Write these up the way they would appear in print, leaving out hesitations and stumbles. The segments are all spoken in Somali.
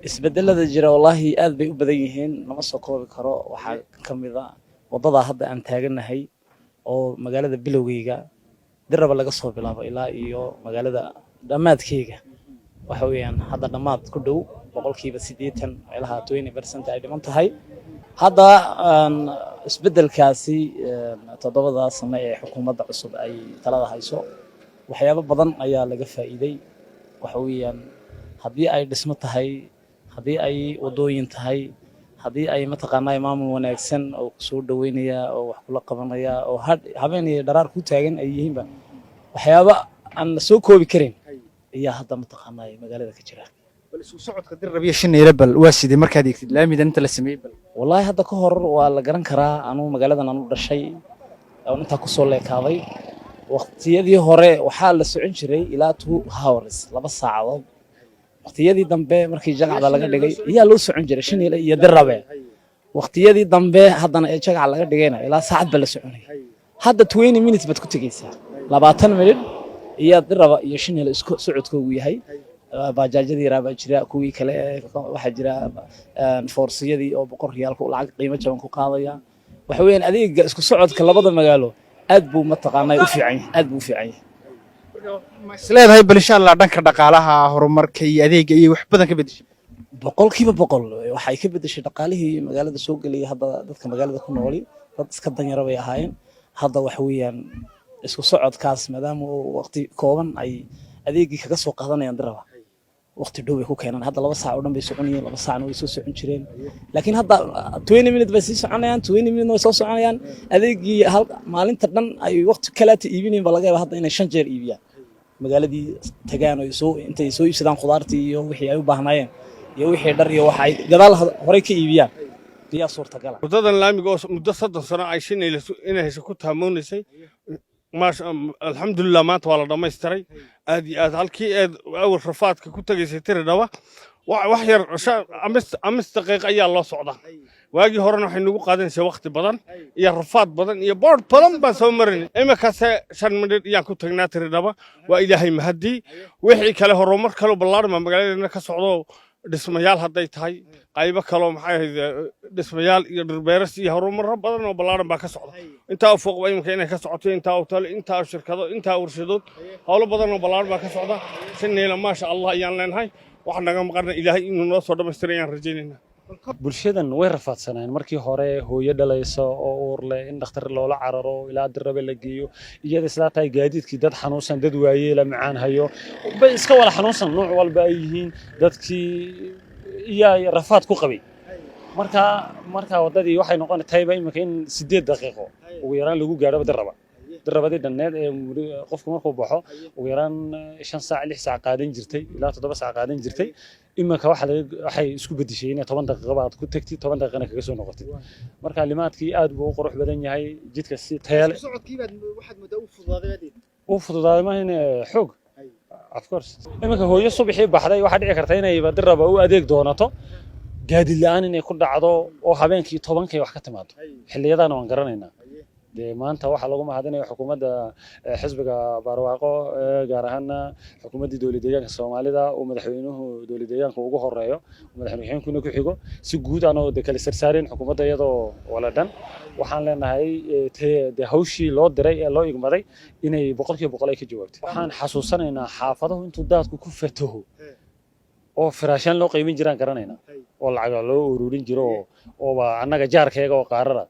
isbedelada jira wallahi aad bay u badan yihiin lama soo koobi karo waxaa ka mid ah wadada hadda aan taaganahay oo magaalada bilowgeyga diraba laga soo bilaabo ilaa iyo magaalada dhammaadkeyga waxa weeyaan hadda dhammaad ku dhow boqolkiiba 80 meelaha 20% ay dhiman tahay hadda isbedelkaasi toddobada sano ee xukuumadda cusub ay talada hayso waxyaabo badan ayaa laga faa'iiday waxa weeyaan haddii ay dhismo tahay haddii ay wadooyin tahay haddii ay mataqaanaa maamul wanaagsan oo soo dhaweynaya oo wax kula qabanaya oo habeen iyo dharaar ku taagan ay yihiinba waxyaabo aan la soo koobi karin ayaa hadda mataqaanaa magaalada ka jira bal isku socodka Dirrabiya Shineele bal waa sidii markaad eegtid laamidan inta la sameeyay bal wallahi hadda ka hor waa la garan karaa anu magaaladan aan u dhashay oo inta ku soo leekaaday waqtiyadii hore waxaa la socon jiray ilaa 2 hours 2 saacadood waqtiyadii dambe markii jagacda laga dhigay ayaa loo socon jiray Shineele iyo Dirrabe waqtiyadii dambe haddana ee jagac laga dhigayna ilaa saacad baa la soconay hadda 20 minutes baad ku tagaysaa 20 minute iyo Dirrabe iyo Shineele isku socodkoodu yahay bajaajyadii raaba jira kuwii kale waxa jira foorsiyadii oo boqorkiyal ku lacag qiimo jaban ku qaadaya waxa weeyaan adeega isku socodka labada magaalo aad buu mataqaanay u fiican yahay aad buu u fiican yahay ma isleedahay bal insha Allah dhanka dhaqaalaha horumarka iyo adeega iyo wax badan ka bedeshay boqolkiiba boqol waxay ka bedeshay dhaqaalihii magaalada soo galay hadda dadka magaalada ku nool dad iska danyar bay ahaayeen hadda waxa weeyaan isku socodkaas maadaama waqti kooban ay adeegii kaga soo qaadanayaan Dirrabe waqti dhow ay ku keenan hadda 2 saac oo dhan bay soconayeen 2 saacna way soo socon jireen laakiin hadda 20 minutes bay sii soconayaan 20 minutes way soo soconayaan adeegii hal maalinta dhan ay waqti kala ta iibinayeen baa laga yaabaa hadda inay 5 jeer iibiyaan magaaladii tagaan oo soo intay soo iibsadaan khudaartii iyo wixii ay u baahnaayeen iyo wixii dhar iyo waxa ay gadaal hore ka iibiyaan diyaa suurtagal ah wadadan laamiga oo muddo 3 sano ay Shineele inay hesho ku taamoonayay alxamdulillah maanta waa la dhammaystiray aad iyo aad halkii aad awal rafaadka ku tagaysay Dirrabe wax yar 5 daqiiqo ayaa loo socdaa waagii horena waxay nagu qaadanaysay waqti badan iyo rafaad badan iyo board badan baan soo marin imikaas 5 minute ayaan ku tagnaa Dirrabe waa ilaahay mahadii wixii kale horumar kale ballaaran magaalada ka socdo dhismayaal hadday tahay qaybo kale maxay ahayd dhismayaal iyo dhirbeeras iyo horumar badan oo ballaaran baa ka socda inta fooq waa imika inay ka socoto inta hotel inta shirkado inta warshadood hawlo badan oo ballaaran baa ka socda Shineele ma sha Allah ayaan leenahay wax naga maqarna ilaahay inuu noo soo dhameystirayaan rajaynayna bulshadan way rafaadsanayeen markii hore hooyo dhalayso oo uur leh in dhakhtar loola cararo ilaa Dirrabe la geeyo iyada isla tahay gaadiidkii dad xanuunsan dad waayeela macaan hayo bay iska wala xanuunsan nooc walba ay yihiin dadkii iyo rafaad ku qabay marka wadadii waxay noqonaysaa imika in 8 daqiiqo ugu yaraan lagu gaaro Dirrabe dhanneed ee qofku markuu baxo ugu yaraan 5 saac 6 saac qaadan jirtay ilaa 7 saac qaadan jirtay imika waxay isku bedeshay in 10 daqiiqo baad ku tagtay 10 daqiiqana kaga soo noqotay marka limaadkii aad buu u qurux badan yahay jidka si tayale socodkii baad waxaad muddo u fududaaday ma in xoog of course imika hooyo subaxii baxday waxa dhici karta inay Dirrabe u adeeg doonato gaadiid la'aan inay ku dhacdo oo habeenkii 10 wax ka timaado xilliyadan waan garanaynaa maanta waxa lagu mahadinayo xukuumadda xisbiga barwaaqo gaar ahaan xukuumadda dawladda deegaanka Soomaalida oo madaxweynuhu dawladda deegaanka ugu horeeyo madaxweynuhuna ku xigo si guud aan oo kala saarsaareen xukuumadda iyadoo wala dhan waxaan leenahay hawshii loo diray ee loo igmaday inay boqolkiiba boqol ay ka jawaabtay waxaan xasuusanaynaa xaafadahu intuu daadku ku fataho oo firaashan loo qiimin jiraan garanaynaa oo lacag loo ururin jiro oo annaga jaarkeega oo qaarada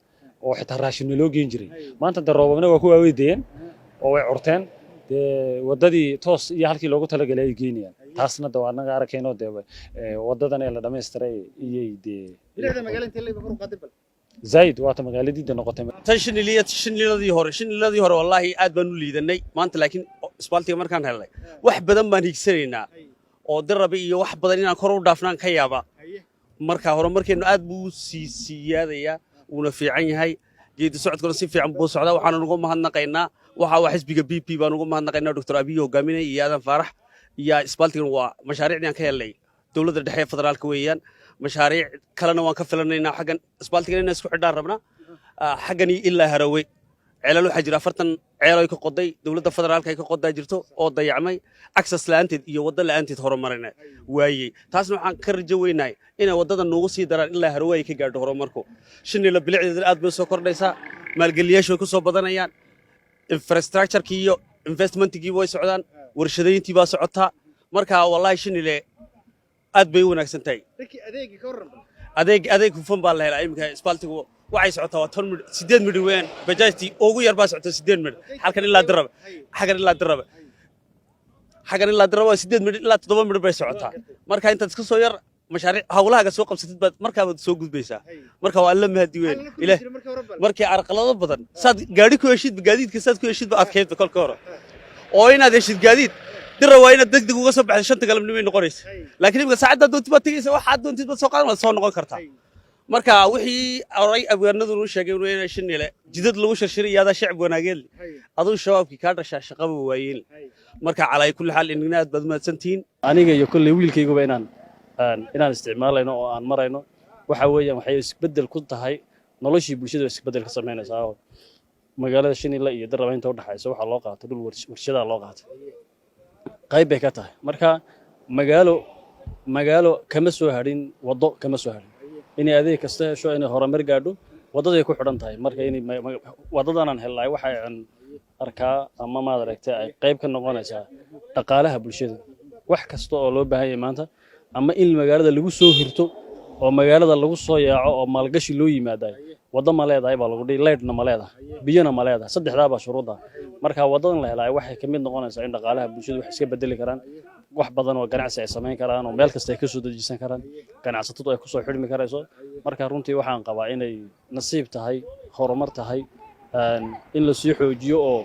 oo xitaa raashin loo geen jiray maanta daroobana waa ku waaweydeen oo way curteen wadadii toos iyo halkii loogu talagalay ay geynayaan taasna anaga arkayno wadadan ee la dhameystiray iyay bilaada magaalada intee leeyahay qaadib zaid waata magaaladiida noqotay Shineeladii hore wallahi aad baan u liidanay maanta laakiin isbaaltiga markaan helnay wax badan baan higsanaynaa oo Dirrabe iyo wax badan inaan kor u dhaafnaan ka yaaba marka horumarkeenu aad buu siyaadaya una fiican yahay geedi socodkuna si fiican buu socdaa waxaan ugu mahadnaqaynaa waxa xisbiga BP baan ugu mahadnaqaynaa Dr. Abiy hogaaminay iyo Aadan Faarax iyo isbaaltigan waa mashaariicdan ka helay dawladda dhexe federaalka weeyaan mashaariic kalena waan ka filanaynaa xagan isbaaltigan inaan isku xidhaan rabnaa xagani ilaa Harawey ceelal waxa jira ceeloy ka qoday dowladda federaalka ay ka qodaa jirto oo dayacmay access la'aanteed iyo waddo la'aanteed horumarina waayey taasna waxaan ka rajo weynahay inay waddada noogu sii daraan ilaa Harooy ay ka gaadho horumarku shinila bilicdeeda aad bay soo kordhaysaa maalgeliyaashu way ku soo badanayaan infrastructure-kii iyo investment-kii way socdaan warshadayntii baa socotaa marka wallahi shinile aad bay u wanaagsan tahay adeeg hufan baa la helaa imika isbaaltigu waxay socotaa 8 midh weyn bajaajti ugu yar baa socota 8 midh halkan ilaa daraba xagan ilaa daraba 8 midh ilaa 7 midh bay socotaa marka intaad iska soo yar mashaariic hawlaha soo qabsatid baad markaaba soo gudbaysaa marka waa alla mahadi weyn ilaahay markii arqalado badan saad gaari ku heshid gaadiidka saad ku heshid aad keento kolka hore oo inaad heshid gaadiid dira waa inaad degdeg uga soo baxdo 5 galabnimo ay noqonaysaa laakiin imika saacada doontii baad tagaysaa waxa doontid baad soo qaadan soo noqon kartaa marka wixii oray abwaanadu uu sheegay inuu shinile jidad lagu shirshiriyay yaada shacab wanaageed aduu shabaabkii ka dhashay shaqaba waayeen marka calay kulli xal inagna aad baad mahadsantiin aniga iyo kulli wiilkayguba inaan isticmaalayno oo aan marayno waxa weeyaan waxay isbedel ku tahay noloshii bulshada isbedel ka sameynaysaa magaalada Shinile iyo Darraba inta u dhaxaysa waxa loo qaato dhul warshada loo qaato qayb bay ka tahay marka magaalo kama soo harin wado kama soo harin inay adeeg kasta hesho inay horumar gaadho wadaday ku xidhan tahay marka inay wadadan aan helay waxa aan arkaa ama ma aragtay ay qayb ka noqonaysaa dhaqaalaha bulshada wax kasta oo loo baahan yahay maanta ama in magaalada lagu soo hirto oo magaalada lagu soo yaaco oo maalgashi loo yimaaday wada ma leedahay baa lagu dhigay leedna ma leedahay biyana ma leedahay saddexdaaba shuruuda marka wadadan la helay waxay kamid noqonaysaa in dhaqaalaha bulshada wax iska bedeli karaan wax badan oo ganacsi ay sameyn karaan oo meel kasta ay ka soo dejisan karaan ganacsatadu ay ku soo xidhmi karayso marka runtii waxaan qabaa inay nasiib tahay horumar tahay in la sii xoojiyo oo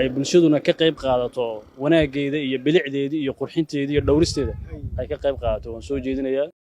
ay bulshaduna ka qayb qaadato wanaageeda iyo bilicdeeda iyo qurxinteeda iyo dhowristeeda ay ka qayb qaadato waan soo jeedinayaa